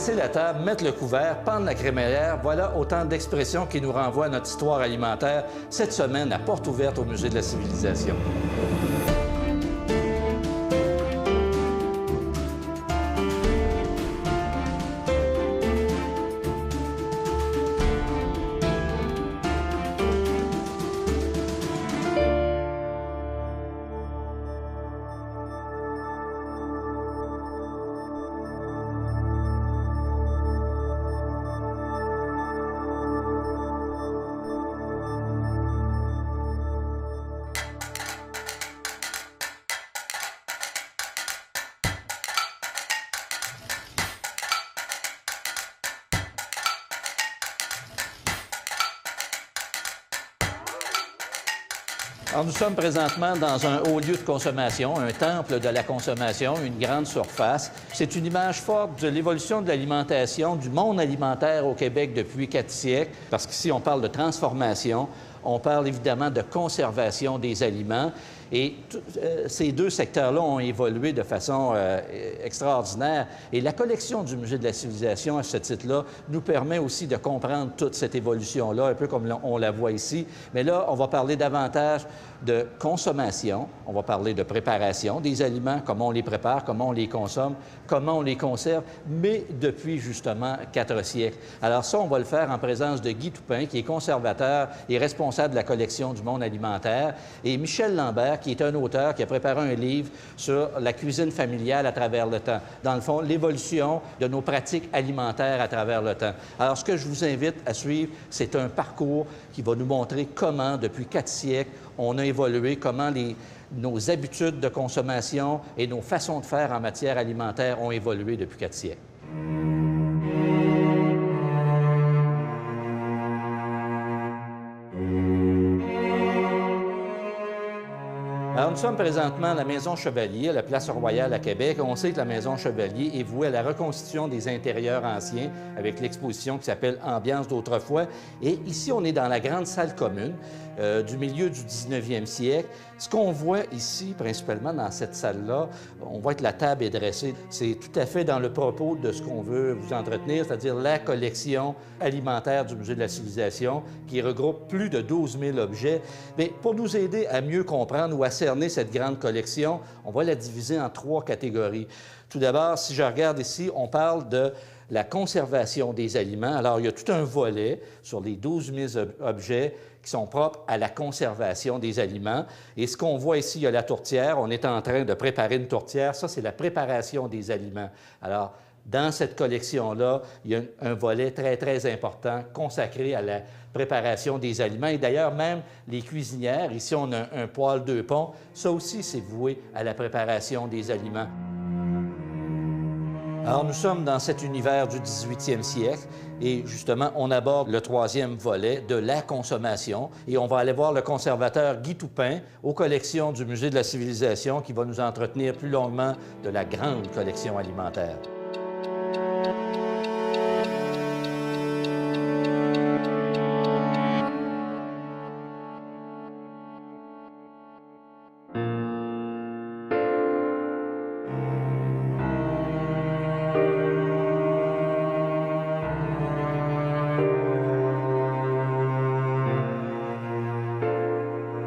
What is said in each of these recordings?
dresser la table, mettre le couvert, pendre la crémaillère, voilà autant d'expressions qui nous renvoient à notre histoire alimentaire cette semaine à porte ouverte au Musée de la civilisation. Alors, nous sommes présentement dans un haut lieu de consommation, un temple de la consommation, une grande surface. C'est une image forte de l'évolution de l'alimentation, du monde alimentaire au Québec depuis 4 siècles, parce qu'ici, on parle de transformation, on parle évidemment de conservation des aliments. Et ces deux secteurs-là ont évolué de façon extraordinaire. Et la collection du Musée de la civilisation, à ce titre-là, nous permet aussi de comprendre toute cette évolution-là, un peu comme on la voit ici. Mais là, on va parler davantage de consommation, on va parler de préparation des aliments, comment on les prépare, comment on les consomme, comment on les conserve, mais depuis justement 4 siècles. Alors ça, on va le faire en présence de Guy Toupin, qui est conservateur et responsable de la collection du monde alimentaire, et Michel Lambert, qui est un auteur qui a préparé un livre sur la cuisine familiale à travers le temps. Dans le fond, l'évolution de nos pratiques alimentaires à travers le temps. Alors, ce que je vous invite à suivre, c'est un parcours qui va nous montrer comment, depuis 4 siècles, on a évolué, comment nos habitudes de consommation et nos façons de faire en matière alimentaire ont évolué depuis 4 siècles. Alors, nous sommes présentement à la Maison Chevalier, à la Place Royale à Québec. On sait que la Maison Chevalier est vouée à la reconstitution des intérieurs anciens avec l'exposition qui s'appelle « Ambiance d'autrefois ». Et ici, on est dans la grande salle commune du milieu du 19e siècle. Ce qu'on voit ici, principalement dans cette salle-là, on voit que la table est dressée. C'est tout à fait dans le propos de ce qu'on veut vous entretenir, c'est-à-dire la collection alimentaire du Musée de la civilisation qui regroupe plus de 12 000 objets. Mais pour nous aider à mieux comprendre ou à cerner cette grande collection, on va la diviser en 3 catégories. Tout d'abord, si je regarde ici, on parle de la conservation des aliments. Alors, il y a tout un volet sur les 12 000 objets qui sont propres à la conservation des aliments. Et ce qu'on voit ici, il y a la tourtière. On est en train de préparer une tourtière. Ça, c'est la préparation des aliments. Alors, dans cette collection-là, il y a un volet très, très important consacré à la préparation des aliments. Et d'ailleurs, même les cuisinières, ici, on a un poêle 2 ponts. Ça aussi, c'est voué à la préparation des aliments. Alors, nous sommes dans cet univers du 18e siècle et justement, on aborde le 3e volet de la consommation et on va aller voir le conservateur Guy Toupin aux collections du Musée de la civilisation qui va nous entretenir plus longuement de la grande collection alimentaire.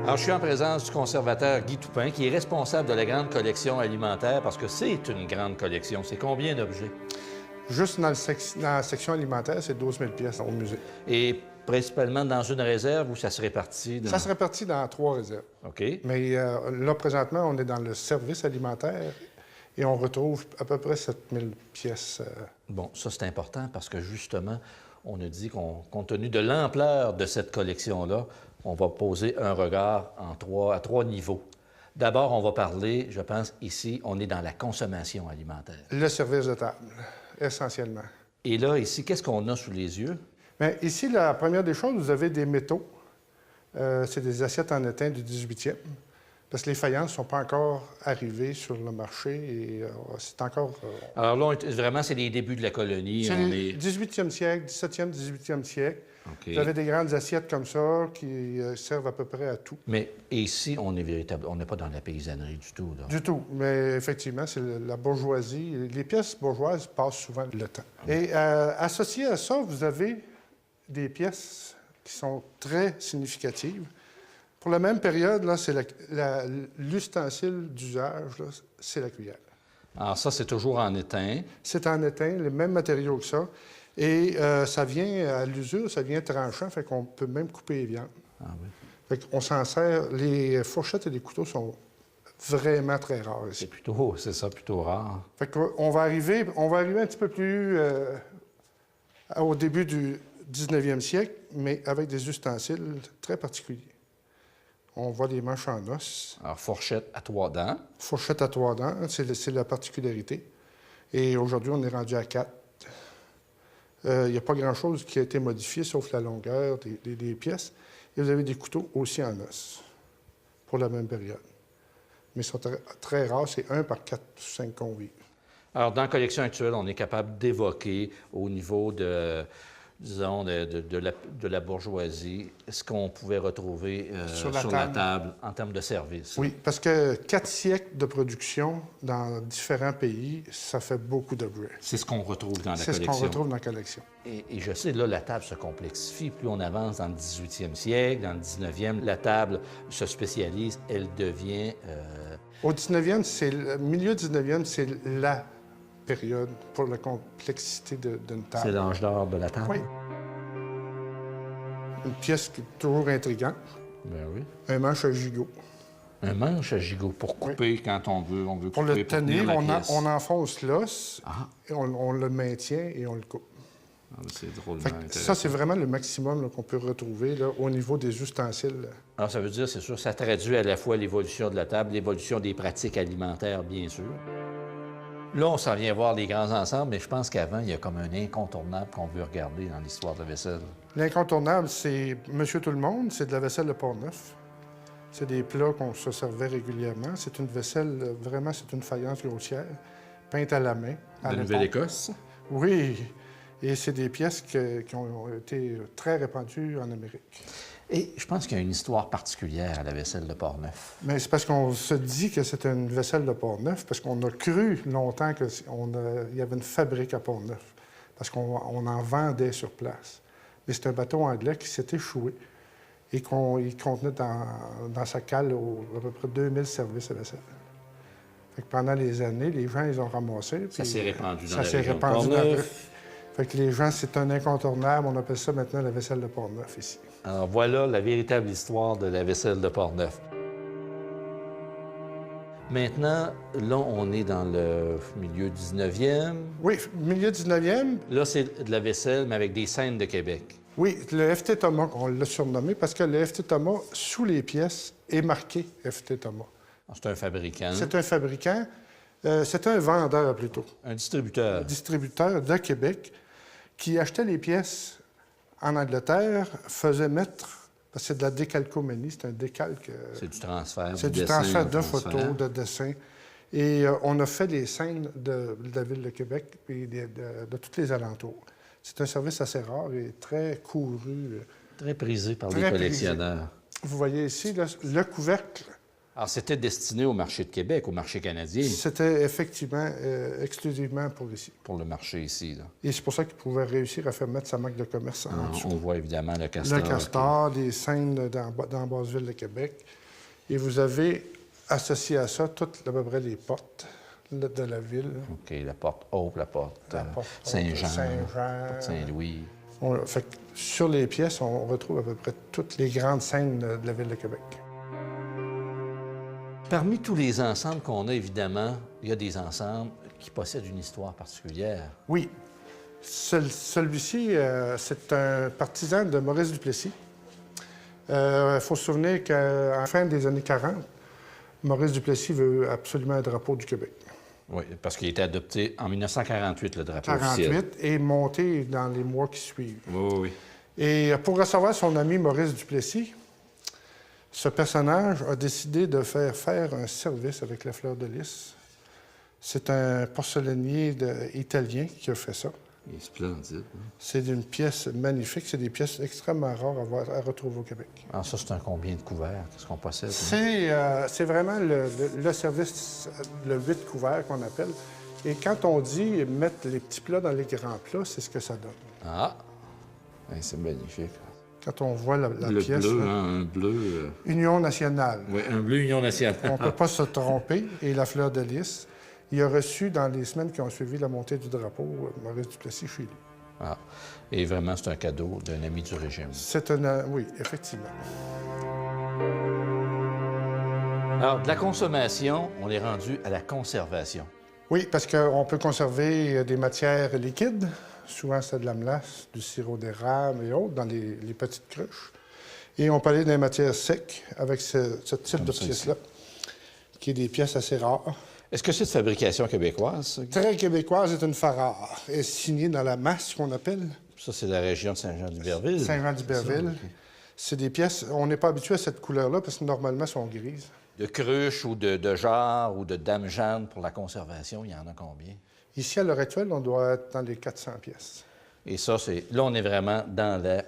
Alors, je suis en présence du conservateur Guy Toupin, qui est responsable de la grande collection alimentaire, parce que c'est une grande collection. C'est combien d'objets? Juste dans la section alimentaire, c'est 12 000 pièces au musée. Et principalement dans une réserve où ça se répartit? Ça se répartit dans 3 réserves. OK. Mais là, présentement, on est dans le service alimentaire et on retrouve à peu près 7 000 pièces. Bon, ça, c'est important parce que, justement, on a dit qu'on, compte tenu de l'ampleur de cette collection-là, on va poser un regard à 3 niveaux. D'abord, on va parler, je pense, ici, on est dans la consommation alimentaire. Le service de table, essentiellement. Et là, ici, qu'est-ce qu'on a sous les yeux? Bien, ici, la première des choses, vous avez des métaux. C'est des assiettes en étain du 18e. Parce que les faïences ne sont pas encore arrivées sur le marché et c'est encore... Alors là, vraiment, c'est les débuts de la colonie. c'est On le est... 18e siècle, 17e, 18e siècle. OK. Vous avez des grandes assiettes comme ça qui servent à peu près à tout. Mais ici, on est véritable. On n'est pas dans la paysannerie du tout, là. Du tout. Mais effectivement, c'est la bourgeoisie. Les pièces bourgeoises passent souvent le temps. Et associé à ça, vous avez des pièces qui sont très significatives. Pour la même période, là, c'est l'ustensile d'usage, là, c'est la cuillère. Alors ça, c'est toujours en étain. C'est en étain, les mêmes matériaux que ça. Et ça vient à l'usure, ça vient tranchant, fait qu'on peut même couper les viandes. Ah oui. Fait qu'on s'en sert. Les fourchettes et les couteaux sont vraiment très rares ici. C'est ça, plutôt rare. Fait qu'on va arriver un petit peu plus au début du 19e siècle, mais avec des ustensiles très particuliers. On voit des manches en os. Alors, fourchette à 3 dents. Fourchette à 3 dents, c'est la particularité. Et aujourd'hui, on est rendu à 4. Il n'y a pas grand-chose qui a été modifié, sauf la longueur des pièces. Et vous avez des couteaux aussi en os, pour la même période. Mais ils sont très rares, c'est 1 par 4 ou 5 convives. Alors, dans la collection actuelle, on est capable d'évoquer au niveau de, disons, de la bourgeoisie ce qu'on pouvait retrouver sur la table en termes de services. Oui, parce que 4 siècles de production dans différents pays, ça fait beaucoup d'objets. C'est ce qu'on retrouve dans la collection. C'est ce qu'on retrouve dans la collection. Et je sais, là, la table se complexifie. Plus on avance dans le 18e siècle, dans le 19e, la table se spécialise, elle devient... Au 19e, milieu 19e, c'est la période pour la complexité d'une table. C'est l'âge d'or de la table? Oui. Une pièce qui est toujours intrigante. Ben oui. Un manche à gigot. Un manche à gigot pour couper quand on veut couper. Pour le tenir, on enfonce l'os, et on le maintient et on le coupe. Ah, c'est drôlement intéressant. Ça, c'est vraiment le maximum qu'on peut retrouver là, au niveau des ustensiles. Alors, ça veut dire, c'est sûr, ça traduit à la fois l'évolution de la table, l'évolution des pratiques alimentaires, bien sûr. Là, on s'en vient voir les grands ensembles, mais je pense qu'avant, il y a comme un incontournable qu'on veut regarder dans l'histoire de la vaisselle. L'incontournable, c'est Monsieur Tout-le-Monde, c'est de la vaisselle de Port-Neuf. C'est des plats qu'on se servait régulièrement. C'est une vaisselle, vraiment, c'est une faïence grossière, peinte à la main. De Nouvelle-Écosse? Oui, et c'est des pièces qui ont été très répandues en Amérique. Et je pense qu'il y a une histoire particulière à la vaisselle de Port-Neuf. Mais c'est parce qu'on se dit que c'est une vaisselle de Port-Neuf, parce qu'on a cru longtemps qu'il y avait une fabrique à Port-Neuf, parce qu'on en vendait sur place. Mais c'est un bateau anglais qui s'est échoué et qu'il contenait dans sa cale à peu près 2000 services à vaisselle. Fait que pendant les années, les gens, ils ont ramassé. Ça s'est répandu dans ça la s'est région répandu de Port-Neuf. Fait que les gens, c'est un incontournable. On appelle ça maintenant la vaisselle de Port-Neuf ici. Alors voilà la véritable histoire de la vaisselle de Port-Neuf. Maintenant, là, on est dans le milieu 19e. Oui, milieu 19e. Là, c'est de la vaisselle, mais avec des scènes de Québec. Oui, le FT Thomas, on l'a surnommé parce que le FT Thomas, sous les pièces, est marqué FT Thomas. C'est un fabricant. C'est un fabricant. C'est un vendeur, plutôt. Un distributeur. Un distributeur de Québec qui achetait les pièces en Angleterre, faisait mettre, parce que c'est de la décalcomanie, c'est un décalque. C'est du transfert. C'est du transfert de photos, de dessins. Et on a fait des scènes de la ville de Québec et de tous les alentours. C'est un service assez rare et très couru. Très prisé par les collectionneurs. Vous voyez ici, là, le couvercle. Alors, c'était destiné au marché de Québec, au marché canadien. C'était effectivement exclusivement pour ici. Pour le marché ici, là. Et c'est pour ça qu'il pouvait réussir à faire mettre sa marque de commerce en dessous. On voit évidemment le castor. Le castor, les scènes dans Basse-Ville de Québec. Et vous avez associé à ça à peu près les portes de la ville. OK, la porte Haute, la porte Saint-Jean, Saint-Louis. Fait que sur les pièces, on retrouve à peu près toutes les grandes scènes de la ville de Québec. Parmi tous les ensembles qu'on a, évidemment, il y a des ensembles qui possèdent une histoire particulière. Oui. Celui-ci, c'est un partisan de Maurice Duplessis. Il faut se souvenir qu'à la fin des années 40, Maurice Duplessis veut absolument un drapeau du Québec. Oui, parce qu'il a été adopté en 1948, le drapeau 48, officiel. Et monté dans les mois qui suivent. Oui. Et pour recevoir son ami Maurice Duplessis, Ce personnage a décidé de faire un service avec la fleur de lys. C'est un porcelainier italien qui a fait ça. Il est splendide. Hein? C'est une pièce magnifique. C'est des pièces extrêmement rares à retrouver au Québec. Alors ça, c'est un combien de couverts? Qu'est-ce qu'on possède? C'est vraiment le service, le 8 couverts qu'on appelle. Et quand on dit mettre les petits plats dans les grands plats, c'est ce que ça donne. Ah! Ouais, c'est magnifique. Quand on voit la le pièce... bleu, là, hein, un bleu... Union nationale. Oui, un bleu Union nationale. On ne peut pas se tromper. Et la fleur de lys, il a reçu dans les semaines qui ont suivi la montée du drapeau Maurice Duplessis chez lui. Ah. Et vraiment, c'est un cadeau d'un ami du régime. Oui, effectivement. Alors, de la consommation, on est rendu à la conservation. Oui, parce qu'on peut conserver des matières liquides. Souvent, c'est de la melasse, du sirop d'érable et autres dans les petites cruches. Et on peut aller dans les matières secs avec ce type de pièces-là, qui est des pièces assez rares. Est-ce que c'est de fabrication québécoise? Ça? Très québécoise, c'est une Farrar. Elle est signée dans la masse qu'on appelle. Ça, c'est la région de Saint-Jean-d'Iberville. Saint-Jean-d'Iberville. C'est des pièces, on n'est pas habitué à cette couleur-là parce que normalement, elles sont grises. De cruches ou de jarres ou de dames Jeanne pour la conservation, il y en a combien? Ici, à l'heure actuelle, on doit être dans les 400 pièces. Et ça, là, on est vraiment dans la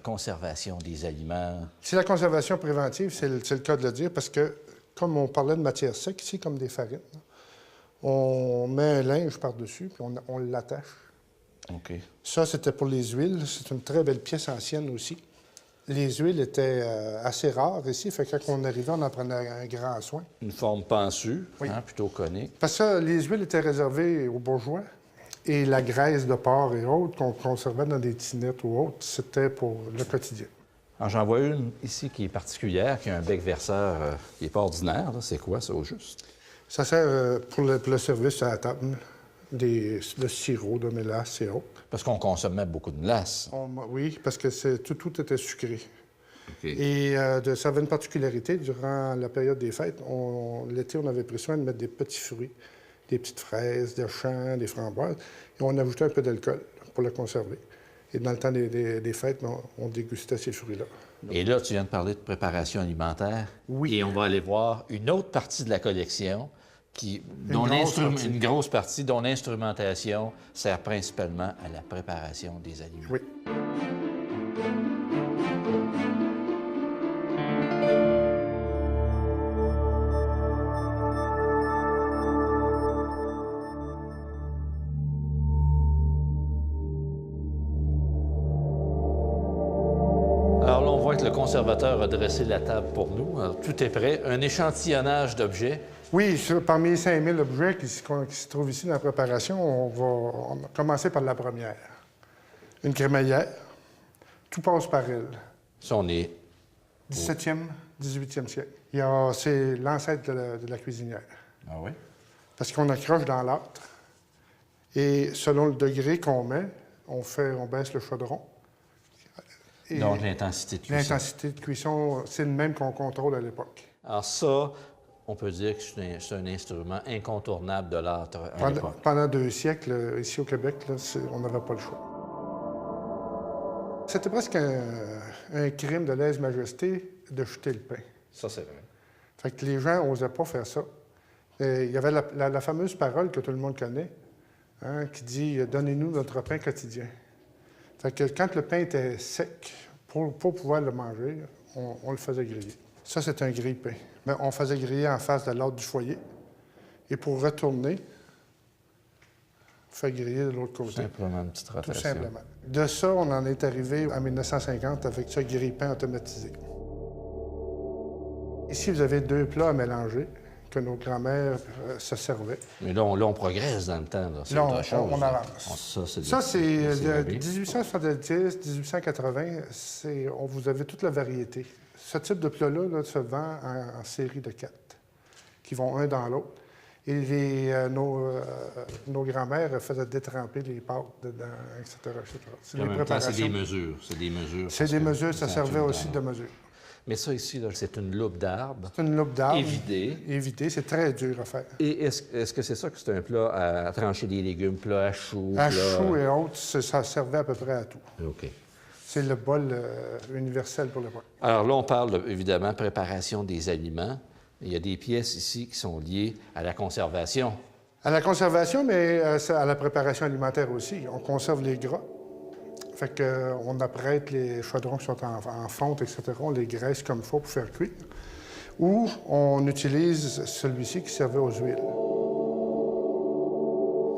conservation des aliments. C'est la conservation préventive, c'est le cas de le dire, parce que, comme on parlait de matière sec, ici, comme des farines, on met un linge par-dessus, puis on l'attache. OK. Ça, c'était pour les huiles. C'est une très belle pièce ancienne aussi. Les huiles étaient assez rares ici, fait que quand on arrivait, on en prenait un grand soin. Une forme pensue, Oui. hein, plutôt conique. Parce que les huiles étaient réservées aux bourgeois. Et la graisse de porc et autres qu'on conservait dans des tinettes ou autres, c'était pour le quotidien. Alors, j'en vois une ici qui est particulière, qui a un bec verseur qui n'est pas ordinaire. C'est quoi, ça, au juste? Ça sert pour le service à la table, de sirop, de mélasse et autres. Parce qu'on consommait beaucoup de mélasse. Oui, parce que tout était sucré. Okay. Et ça avait une particularité. Durant la période des fêtes, l'été, on avait pris soin de mettre des petits fruits, des petites fraises, des champs, des framboises, et on ajoutait un peu d'alcool pour le conserver. Et dans le temps des fêtes, on dégustait ces fruits-là. Et là, tu viens de parler de préparation alimentaire. Oui. Et on va aller voir une autre partie de la collection, une grosse partie dont l'instrumentation sert principalement à la préparation des aliments. Oui. Alors là, on voit que le conservateur a dressé la table pour nous. Alors, tout est prêt. Un échantillonnage d'objets. Oui, parmi les 5000 objets qui se trouvent ici dans la préparation, on va commencer par la première. Une crémaillère. Tout passe par elle. Ça, on est... 17e, 18e siècle. C'est l'ancêtre de la cuisinière. Ah oui? Parce qu'on accroche dans l'âtre. Et selon le degré qu'on met, on baisse le chaudron. Et donc, l'intensité de cuisson. L'intensité de cuisson, c'est le même qu'on contrôle à l'époque. Alors ça, on peut dire que c'est un instrument incontournable de l'âtre à l'époque. Pendant 2 siècles, ici au Québec, là, on n'avait pas le choix. C'était presque un crime de lèse-majesté de jeter le pain. Ça, c'est vrai. Fait que les gens n'osaient pas faire ça. Il y avait la fameuse parole que tout le monde connaît, hein, qui dit « Donnez-nous notre pain quotidien ». Fait que quand le pain était sec, pour pouvoir le manger, on le faisait griller. Ça, c'est un grille-pain. Mais on faisait griller en face de l'âtre du foyer. Et pour retourner, faire griller de l'autre côté. Simplement une petite rotation. Tout simplement. De ça, on en est arrivé à 1950 avec ce grille-pain automatisé. Ici, vous avez 2 plats à mélanger que nos grands-mères se servaient. Mais là, on progresse dans le temps. C'est autre chose. On avance. Ça, c'est de 1870-1880. Vous avez toute la variété. Ce type de plat-là là, se vend en série de 4, qui vont un dans l'autre. Et nos grands-mères faisaient détremper les pâtes dedans, etc. C'est des mesures. C'est des mesures, ça servait aussi de mesures. Mais ça ici, là, c'est une loupe d'arbre. C'est une loupe d'arbre. Évidée. Évidée, c'est très dur à faire. Et est-ce que c'est ça que c'est un plat à trancher des légumes, plat à choux? À choux et autres, ça servait à peu près à tout. OK. C'est le bol universel pour l'époque. Alors là, on parle évidemment préparation des aliments. Il y a des pièces ici qui sont liées à la conservation. À la conservation, mais à la préparation alimentaire aussi. On conserve les gras. Fait qu'on apprête les chaudrons qui sont en fonte, etc. On les graisse comme il faut pour faire cuire. Ou on utilise celui-ci qui servait aux huiles.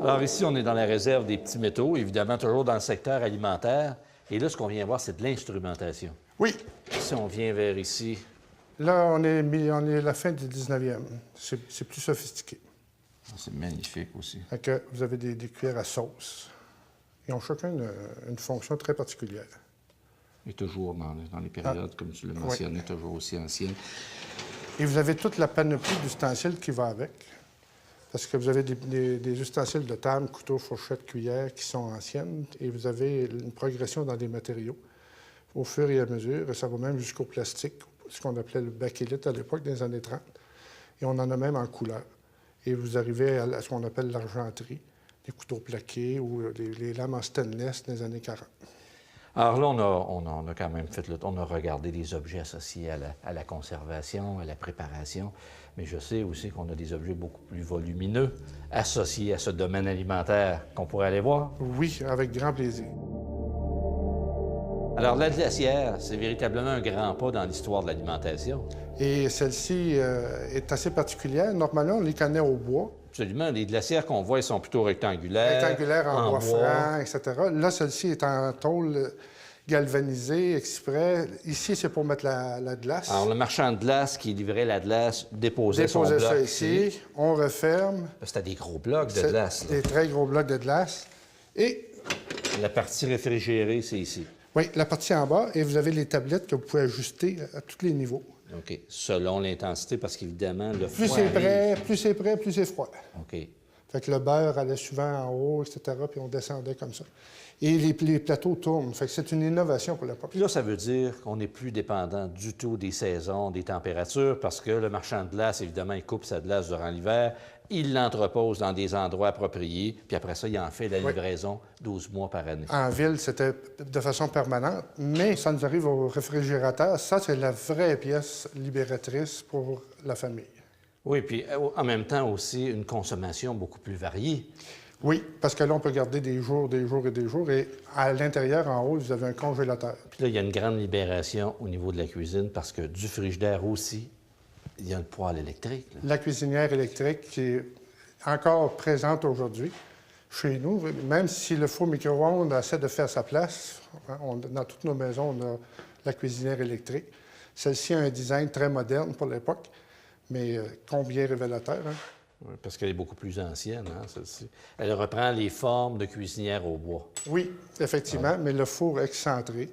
Alors ici, on est dans la réserve des petits métaux, évidemment toujours dans le secteur alimentaire. Et là, ce qu'on vient voir, c'est de l'instrumentation. Oui. Si on vient vers ici... Là, on est à la fin du 19e. C'est plus sophistiqué. C'est magnifique aussi. Fait que vous avez des cuillères à sauce. Ils ont chacun une fonction très particulière. Et toujours dans les périodes, comme tu l'as mentionné, oui. Toujours aussi anciennes. Et vous avez toute la panoplie d'ustensiles qui va avec. Parce que vous avez des ustensiles de table, couteaux, fourchettes, cuillères qui sont anciennes. Et vous avez une progression dans des matériaux au fur et à mesure. Et ça va même jusqu'au plastique, ce qu'on appelait le bakélite à l'époque, dans les années 30. Et on en a même en couleur. Et vous arrivez à ce qu'on appelle l'argenterie, les couteaux plaqués ou les lames en stainless dans les années 40. Alors là, on a quand même fait on a regardé des objets associés à la conservation, à la préparation, mais je sais aussi qu'on a des objets beaucoup plus volumineux associés à ce domaine alimentaire qu'on pourrait aller voir. Oui, avec grand plaisir. Alors, la glacière, c'est véritablement un grand pas dans l'histoire de l'alimentation. Et celle-ci est assez particulière. Normalement, on les connaît au bois. Absolument. Les glacières qu'on voit, elles sont plutôt rectangulaires. Rectangulaires en bois franc, etc. Là, celle-ci est en tôle galvanisée, exprès. Ici, c'est pour mettre la glace. Alors, le marchand de glace qui livrait la glace déposait son bloc ça ici. On referme. C'était des gros blocs de glace. Des très gros blocs de glace. Et... la partie réfrigérée, c'est ici. Oui, la partie en bas, et vous avez les tablettes que vous pouvez ajuster à tous les niveaux. OK. Selon l'intensité, parce qu'évidemment, le plus c'est prêt, plus c'est froid. OK. Fait que le beurre allait souvent en haut, etc., puis on descendait comme ça. Et les plateaux tournent. Fait que c'est une innovation pour l'époque. Puis là, ça veut dire qu'on n'est plus dépendant du tout des saisons, des températures, parce que le marchand de glace, évidemment, il coupe sa glace durant l'hiver, il l'entrepose dans des endroits appropriés, puis après ça, il en fait la livraison 12 mois par année. En ville, c'était de façon permanente, mais ça nous arrive au réfrigérateur. Ça, c'est la vraie pièce libératrice pour la famille. Oui, puis en même temps aussi, une consommation beaucoup plus variée. Oui, parce que là, on peut garder des jours, et à l'intérieur, en haut, vous avez un congélateur. Puis là, il y a une grande libération au niveau de la cuisine, parce que du frigidaire aussi, il y a une poêle électrique. Là. La cuisinière électrique qui est encore présente aujourd'hui chez nous, même si le four micro-ondes essaie de faire sa place. Dans toutes nos maisons, on a la cuisinière électrique. Celle-ci a un design très moderne pour l'époque, mais combien révélateur. Hein? Oui, parce qu'elle est beaucoup plus ancienne, hein, celle-ci. Elle reprend les formes de cuisinière au bois. Oui, effectivement, mais le four excentré.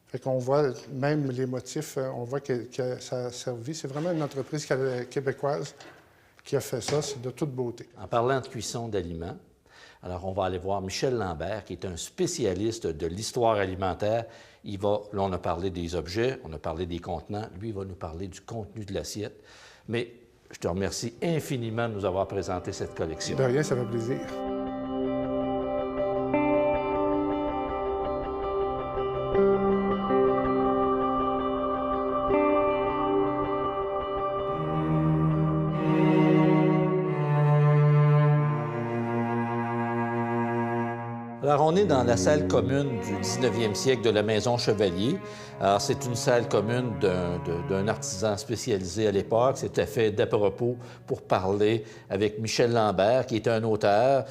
Fait qu'on voit même les motifs, on voit que ça a servi. C'est vraiment une entreprise québécoise qui a fait ça. C'est de toute beauté. En parlant de cuisson d'aliments, alors on va aller voir Michel Lambert, qui est un spécialiste de l'histoire alimentaire. Là, on a parlé des objets, on a parlé des contenants. Lui, il va nous parler du contenu de l'assiette. Mais je te remercie infiniment de nous avoir présenté cette collection. De rien, ça fait plaisir. Alors, on est dans la salle commune du 19e siècle de la Maison Chevalier. Alors, c'est une salle commune d'un artisan spécialisé à l'époque. C'était fait d'à propos pour parler avec Michel Lambert, qui est un auteur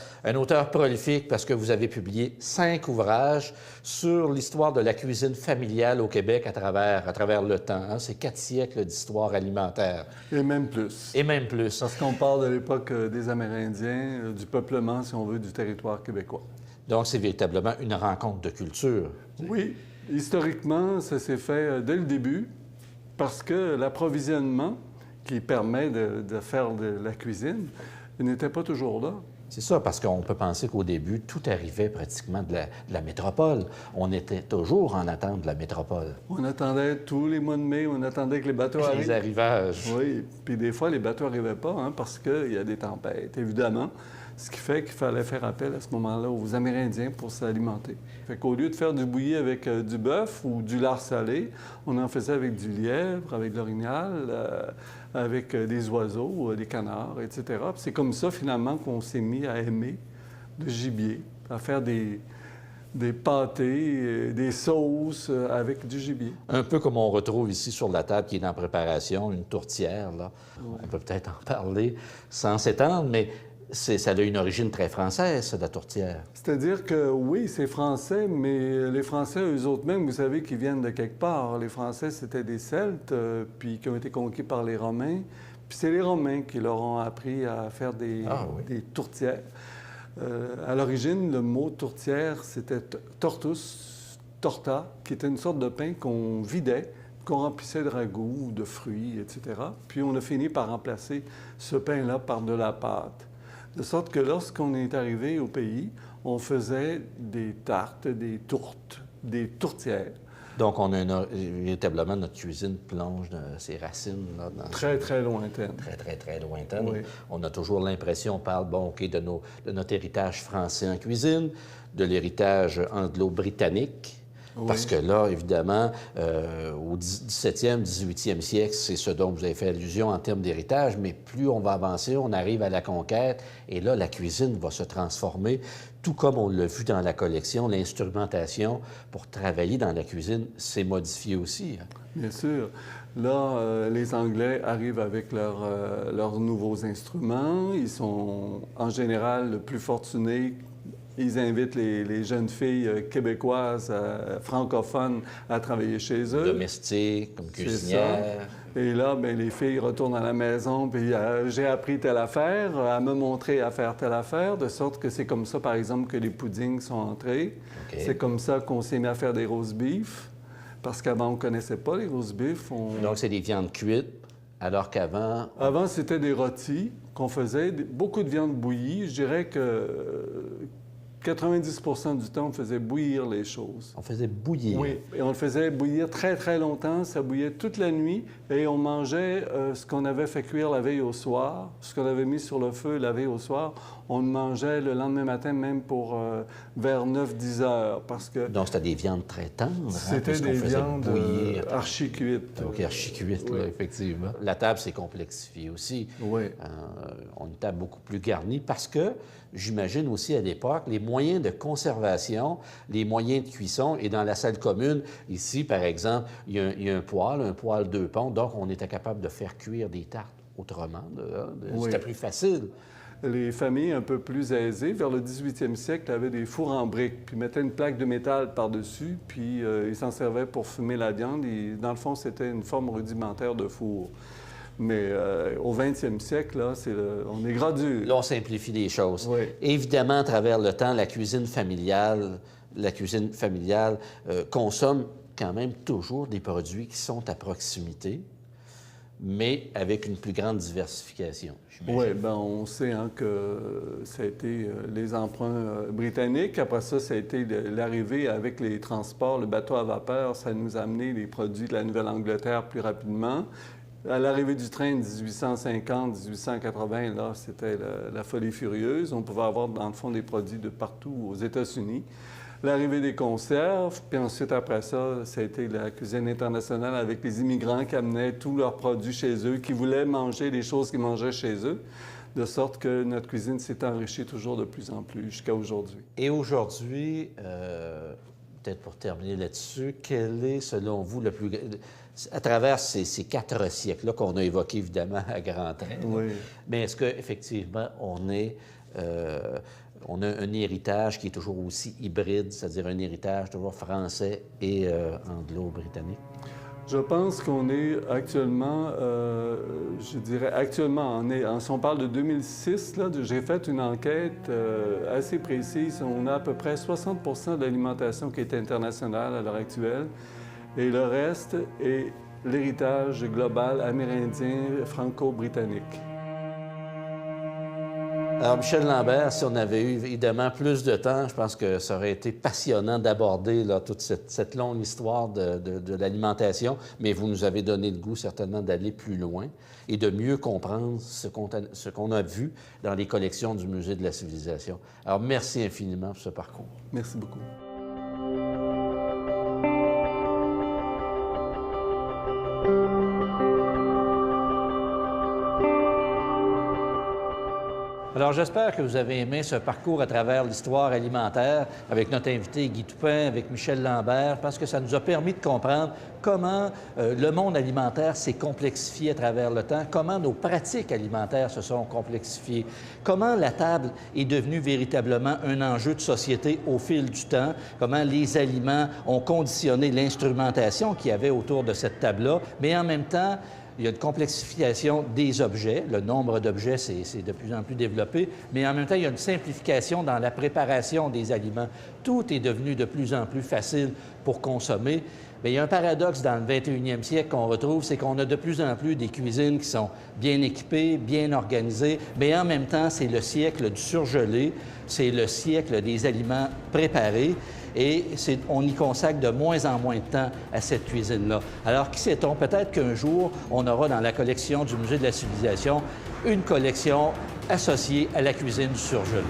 prolifique parce que vous avez publié 5 ouvrages sur l'histoire de la cuisine familiale au Québec à travers le temps. Hein? C'est 4 siècles d'histoire alimentaire. Et même plus. Et même plus. Parce qu'on parle de l'époque des Amérindiens, du peuplement, si on veut, du territoire québécois. Donc, c'est véritablement une rencontre de culture. Oui. Historiquement, ça s'est fait dès le début parce que l'approvisionnement qui permet de faire de la cuisine n'était pas toujours là. C'est ça, parce qu'on peut penser qu'au début, tout arrivait pratiquement de la métropole. On était toujours en attente de la métropole. On attendait tous les mois de mai, on attendait que les bateaux arrivent. Les arrivages. Oui, puis des fois, les bateaux n'arrivaient pas parce qu'il y a des tempêtes, évidemment. Ce qui fait qu'il fallait faire appel à ce moment-là aux Amérindiens pour s'alimenter. Fait qu'au lieu de faire du bouilli avec du bœuf ou du lard salé, on en faisait avec du lièvre, avec de l'orignal, avec des oiseaux, des canards, etc. Puis c'est comme ça, finalement, qu'on s'est mis à aimer le gibier, à faire des pâtés, des sauces avec du gibier. Un peu comme on retrouve ici sur la table qui est en préparation, une tourtière, là. Ouais. On peut peut-être en parler sans s'étendre, mais ça a une origine très française, la tourtière. C'est-à-dire que oui, c'est français, mais les Français, eux autres mêmes, vous savez qu'ils viennent de quelque part. Les Français, c'était des Celtes, puis qui ont été conquis par les Romains. Puis c'est les Romains qui leur ont appris à faire des tourtières. À l'origine, le mot tourtière, c'était tortus, torta, qui était une sorte de pain qu'on vidait, qu'on remplissait de ragoûts, de fruits, etc. Puis on a fini par remplacer ce pain-là par de la pâte. De sorte que lorsqu'on est arrivé au pays, on faisait des tartes, des tourtes, des tourtières. Donc, on a véritablement notre cuisine plonge dans ses racines. Là, dans très, très lointaines. Très, très, très lointaines. Oui. On a toujours l'impression, on parle, de notre héritage français en cuisine, de l'héritage anglo-britannique. Oui. Parce que là, évidemment, au 17e, 18e siècle, c'est ce dont vous avez fait allusion en termes d'héritage, mais plus on va avancer, on arrive à la conquête, et là, la cuisine va se transformer, tout comme on l'a vu dans la collection, l'instrumentation pour travailler dans la cuisine s'est modifiée aussi. Hein? Bien sûr. Là, les Anglais arrivent avec leurs nouveaux instruments. Ils sont, en général, le plus fortunés. Ils invitent les jeunes filles québécoises, francophones, à travailler chez eux. Domestiques, comme cuisinières. Et là, bien, les filles retournent à la maison, puis j'ai appris telle affaire, à me montrer à faire telle affaire, de sorte que c'est comme ça, par exemple, que les puddings sont entrés. Okay. C'est comme ça qu'on s'est mis à faire des roast beef, parce qu'avant, on ne connaissait pas les roast beef. Donc, c'est des viandes cuites, alors qu'avant... Avant, c'était des rôtis qu'on faisait, beaucoup de viande bouillie. Je dirais que 90 du temps, on faisait bouillir les choses. On faisait bouillir? Oui, et on le faisait bouillir très, très longtemps. Ça bouillait toute la nuit et on mangeait ce qu'on avait fait cuire la veille au soir, ce qu'on avait mis sur le feu la veille au soir. On le mangeait le lendemain matin, même pour vers 9-10 heures, parce que... Donc, c'était des viandes très tendres, c'était des viandes archi-cuites. OK, archi-cuites, oui. Là, effectivement. La table s'est complexifiée aussi. Oui. On a une table beaucoup plus garnie parce que, j'imagine aussi à l'époque, les moyens de conservation, les moyens de cuisson, et dans la salle commune, ici, par exemple, il y a un poêle 2 ponts, donc on était capable de faire cuire des tartes autrement. Oui. C'était plus facile. Les familles un peu plus aisées, vers le 18e siècle, avaient des fours en briques, puis mettaient une plaque de métal par-dessus, puis ils s'en servaient pour fumer la viande. Et, dans le fond, c'était une forme rudimentaire de four. Mais au 20e siècle, là, on est gradé. Là, on simplifie les choses. Oui. Évidemment, à travers le temps, la cuisine familiale consomme quand même toujours des produits qui sont à proximité, mais avec une plus grande diversification. Oui, bien, on sait que ça a été les emprunts britanniques. Après ça, ça a été l'arrivée avec les transports, le bateau à vapeur. Ça nous a amené les produits de la Nouvelle-Angleterre plus rapidement. À l'arrivée du train de 1850-1880, là, c'était la folie furieuse. On pouvait avoir, dans le fond, des produits de partout aux États-Unis. L'arrivée des conserves, puis ensuite, après ça, ça a été la cuisine internationale avec les immigrants qui amenaient tous leurs produits chez eux, qui voulaient manger les choses qu'ils mangeaient chez eux, de sorte que notre cuisine s'est enrichie toujours de plus en plus jusqu'à aujourd'hui. Et aujourd'hui, peut-être pour terminer là-dessus, quel est, selon vous, le plus... À travers ces 4 siècles-là qu'on a évoqués, évidemment, à grands traits, oui. Mais est-ce qu'effectivement, on a un héritage qui est toujours aussi hybride, c'est-à-dire un héritage toujours français et anglo-britannique? Je pense qu'on est actuellement, si on parle de 2006, là, j'ai fait une enquête assez précise. On a à peu près 60 de l'alimentation qui est internationale à l'heure actuelle. Et le reste est l'héritage global amérindien, franco-britannique. Alors, Michel Lambert, si on avait eu évidemment plus de temps, je pense que ça aurait été passionnant d'aborder toute cette longue histoire de l'alimentation, mais vous nous avez donné le goût certainement d'aller plus loin et de mieux comprendre ce qu'on a vu dans les collections du Musée de la civilisation. Alors, merci infiniment pour ce parcours. Merci beaucoup. Alors, j'espère que vous avez aimé ce parcours à travers l'histoire alimentaire avec notre invité Guy Toupin, avec Michel Lambert, parce que ça nous a permis de comprendre comment le monde alimentaire s'est complexifié à travers le temps, comment nos pratiques alimentaires se sont complexifiées, comment la table est devenue véritablement un enjeu de société au fil du temps, comment les aliments ont conditionné l'instrumentation qu'il y avait autour de cette table-là, mais en même temps, il y a une complexification des objets. Le nombre d'objets, c'est de plus en plus développé, mais en même temps, il y a une simplification dans la préparation des aliments. Tout est devenu de plus en plus facile pour consommer. Mais il y a un paradoxe dans le 21e siècle qu'on retrouve, c'est qu'on a de plus en plus des cuisines qui sont bien équipées, bien organisées, mais en même temps, c'est le siècle du surgelé, c'est le siècle des aliments préparés. Et on y consacre de moins en moins de temps à cette cuisine-là. Alors, qui sait-on? Peut-être qu'un jour, on aura dans la collection du Musée de la civilisation une collection associée à la cuisine surgelée.